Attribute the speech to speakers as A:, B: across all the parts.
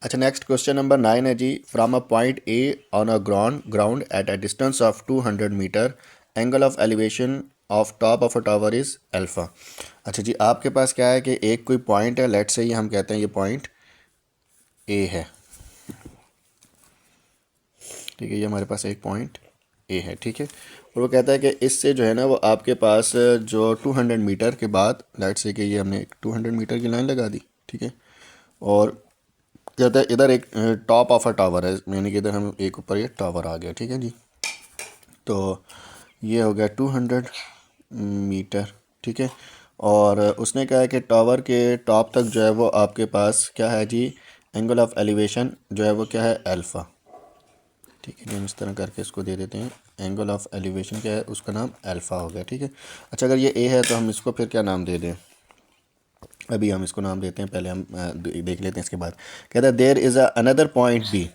A: अच्छा, next question number 9 है जी। From a point A on a ground at a distance of 200 metre, angle of elevation of top of a tower is alpha. अच्छा जी, आपके पास क्या है कि एक कोई पॉइंट है, लेट्स से ये हम कहते हैं ये पॉइंट ए है। ठीक है, ये हमारे पास एक पॉइंट ए है। ठीक है, और वो कहता है कि इससे जो है ना वो आपके पास जो 200 मीटर के बाद, लेट्स से कि ये हमने 200 मीटर की लाइन लगा दी। ठीक है, और कहता है इधर एक टॉप ऑफ अ टावर है, यानी कि इधर हम एक ऊपर ये टावर आ गया। ठीक है जी, तो ये हो गया 200 मीटर। ठीक है, और उसने कहा है कि टावर के टॉप तक जो है वो आपके पास क्या है जी, एंगल ऑफ एलिवेशन जो है वो क्या है, अल्फ़ा। ठीक है, हम इस तरह करके इसको दे देते हैं। एंगल ऑफ एलिवेशन क्या है, उसका नाम अल्फ़ा हो गया। ठीक है, अच्छा अगर ये ए है तो हम इसको फिर क्या नाम दे दें, अभी हम इसको नाम देते हैं, पहले हम देख लेते हैं इसके बाद। कहता है there is another point B,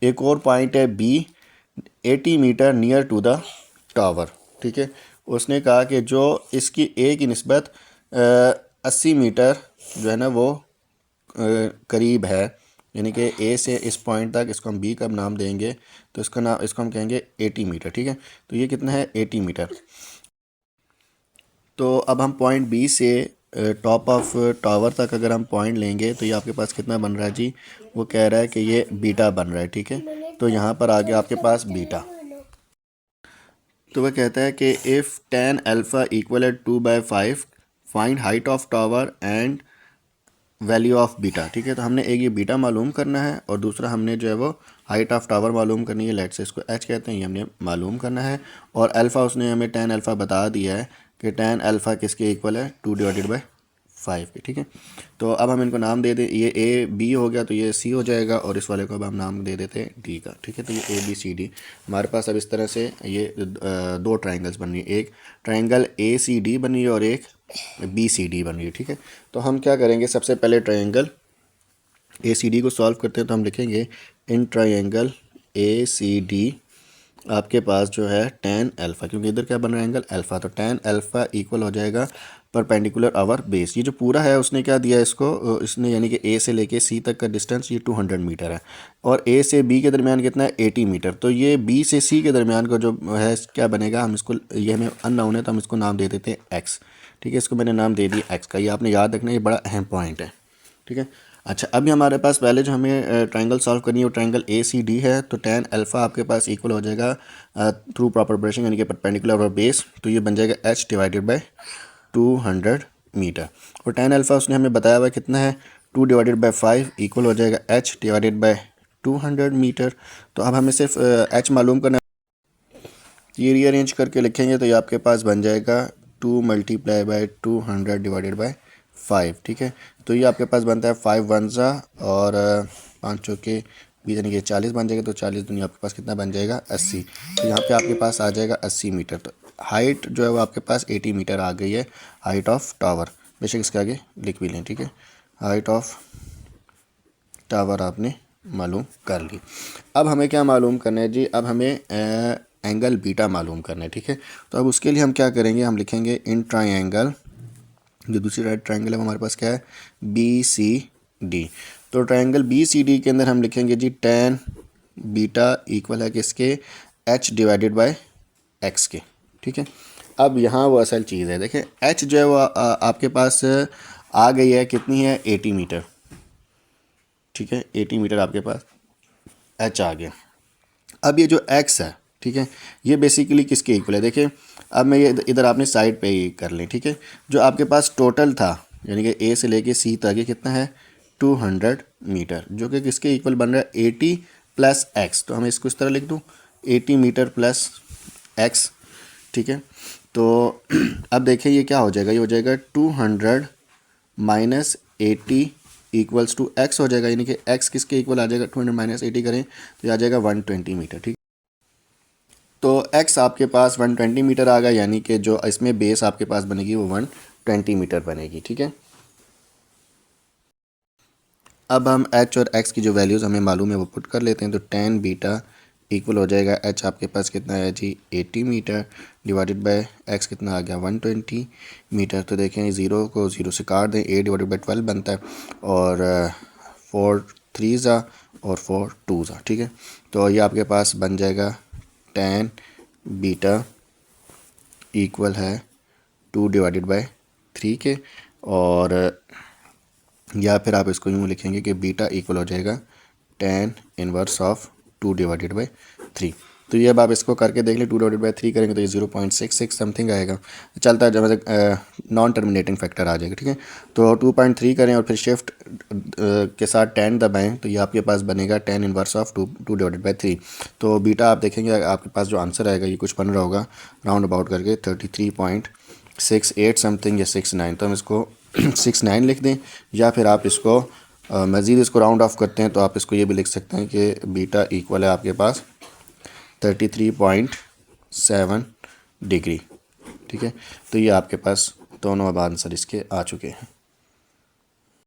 A: एक और पॉइंट है B 80 metre near to the tower. ठीक है, उसने कहा कि जो इसकी ए की निस्बत 80 मीटर जो है ना वो करीब है, यानी कि ए से इस पॉइंट तक, इसको हम बी का नाम देंगे तो इसका नाम, इसको हम कहेंगे 80 मीटर। ठीक है, तो ये कितना है, 80 मीटर। तो अब हम पॉइंट बी से टॉप ऑफ टावर तक अगर हम पॉइंट लेंगे तो ये आपके पास कितना बन रहा है जी, वो कह रहा है कि ये बीटा बन रहा है। ठीक है, तो यहाँ पर आ गया आपके पास बीटा। तो वह कहता है कि if tan alpha equal at 2/5 find height of tower and value of beta. ठीक है, तो हमने एक ये बीटा मालूम करना है और दूसरा हमने जो है वो हाइट ऑफ टावर मालूम करनी है। लेट से इसको एच कहते हैं, ये हमने मालूम करना है। और अल्फ़ा उसने हमें tan अल्फ़ा बता दिया है कि tan अल्फ़ा किसके इक्वल है, 2/5 के। ठीक है, तो अब हम इनको नाम दे दें, ये ए बी हो गया तो ये सी हो जाएगा, और इस वाले को अब हम नाम दे देते हैं डी का। ठीक है, तो ये ए बी सी डी हमारे पास अब इस तरह से ये दो ट्राइंगल्स बन रही है, एक ट्राइंगल ए सी डी बन रही है और एक बी सी डी बन रही है। ठीक है, तो हम क्या करेंगे, सबसे पहले ट्राइंगल ए सी डी को सॉल्व करते हैं। तो हम लिखेंगे in triangle A C D आपके पास जो है tan अल्फ़ा, क्योंकि इधर क्या बन रहा है, एंगल अल्फ़ा, तो tan अल्फ़ा इक्वल हो जाएगा परपेंडिकुलर आवर बेस। ये जो पूरा है उसने क्या दिया इसको, इसने यानी कि ए से लेके सी तक का डिस्टेंस ये 200 मीटर है, और ए से बी के दरमियान कितना है, 80 मीटर। तो ये बी से सी के दरमियान का जो है क्या बनेगा, हम इसको, ये हमें अननोन है तो हम इसको नाम दे देते हैं एक्स। ठीक है, इसको मैंने नाम दे दिया एक्स का, ये आपने याद रखना, ये बड़ा अहम पॉइंट है। ठीक है, अच्छा अभी हमारे पास पहले जो हमें ट्रायंगल सॉल्व करनी है वो ट्रायंगल ए सी डी है। तो tan अल्फ़ा आपके पास इक्वल हो जाएगा थ्रू प्रॉपर ब्रशिंग यानी कि परपेंडिकुलर और बेस, तो ये बन जाएगा h डिवाइडेड बाय 200 मीटर। और tan अल्फ़ा उसने हमें बताया हुआ कितना है, 2/5 इक्वल हो जाएगा h डिवाइडेड बाय 200 मीटर। तो अब हमें सिर्फ h मालूम करना है, ये रीअरेंज करके लिखेंगे तो ये आपके पास बन जाएगा 2 × 200 डिवाइडेड बाय 5। ठीक है, तो ये आपके पास बनता है 5 वन ज़ा और 5 चौके 20 यानी कि 40 बन जाएगा। तो 40 दुनिया आपके पास कितना बन जाएगा, 80। तो यहाँ पे आपके पास आ जाएगा 80 मीटर। तो हाइट जो है वो आपके पास 80 मीटर आ गई है, हाइट ऑफ टावर। बेशक इसके आगे लिख भी लें। ठीक है, हाइट ऑफ टावर आपने मालूम कर ली। अब हमें क्या मालूम करना है जी, अब हमें एंगल बीटा मालूम करना है। ठीक है, तो अब उसके लिए हम क्या करेंगे, हम लिखेंगे इन ट्राइंगल, जो दूसरी राइट ट्राइंगल है वो हमारे पास क्या है, बी सी डी। तो ट्राइंगल बी सी डी के अंदर हम लिखेंगे जी tan बीटा इक्वल है किसके, h डिवाइडेड बाय x के। ठीक है, अब यहाँ वो असल चीज़ है, देखें h जो है वो आपके पास आ गई है, कितनी है, 80 मीटर। ठीक है, 80 मीटर आपके पास h आ गया। अब ये जो x है, ठीक है, ये बेसिकली किसके इक्वल है, देखिए अब मैं ये इधर आपने साइड पे ही कर लें। ठीक है, जो आपके पास टोटल था यानी कि ए से लेके सी तक ये कितना है, 200 मीटर, जो कि किसके इक्वल बन रहा है, 80 + x। तो हमें इसको इस तरह लिख दूँ, 80 मीटर + x। ठीक है, तो अब देखिए ये क्या हो जाएगा, ये हो जाएगा 200 - 80 इक्वल्स टू x हो जाएगा, यानी कि x किसके इक्वल आ जाएगा, 200 - 80 करें तो ये आ जाएगा 120 मीटर। ठीक, तो x आपके पास 120 मीटर आ गया, यानी कि जो इसमें बेस आपके पास बनेगी वो 120 मीटर बनेगी। ठीक है, अब हम h और x की जो वैल्यूज़ हमें मालूम है वो पुट कर लेते हैं। तो tan बीटा इक्वल हो जाएगा, h आपके पास कितना है जी, 80 मीटर डिवाइडेड बाय x कितना आ गया, 120 मीटर। तो देखें 0 को 0 से काट दें, 8 / 12 बनता है, और 4 3 ज़ा और 4 2 ज़ा, ठीक है। तो ये आपके पास बन जाएगा tan बीटा इक्वल है 2/3 के, और या फिर आप इसको यूँ लिखेंगे कि बीटा इक्वल हो जाएगा tan इनवर्स ऑफ 2/3। तो ये अब आप इसको करके देख लें, 2/3 करेंगे तो ये 0.66 समथिंग आएगा, चलता है जब नॉन टर्मिनेटिंग फैक्टर आ जाएगा, ठीक है। तो 2.3 करें और फिर शिफ्ट के साथ 10 दबाएं तो ये आपके पास बनेगा tan इनवर्स ऑफ 2/3। तो बीटा आप देखेंगे आपके पास जो आंसर आएगा ये कुछ बन रहा होगा राउंड अबाउट करके 33.68 समथिंग या 69, तो हम इसको 69 लिख दें, या फिर आप इसको मज़ीद इसको राउंड ऑफ करते हैं तो आप इसको ये भी लिख सकते हैं कि बीटा इक्वल है आपके पास 33.7 डिग्री, ठीक है। तो ये आपके पास दोनों अब आंसर इसके आ चुके हैं।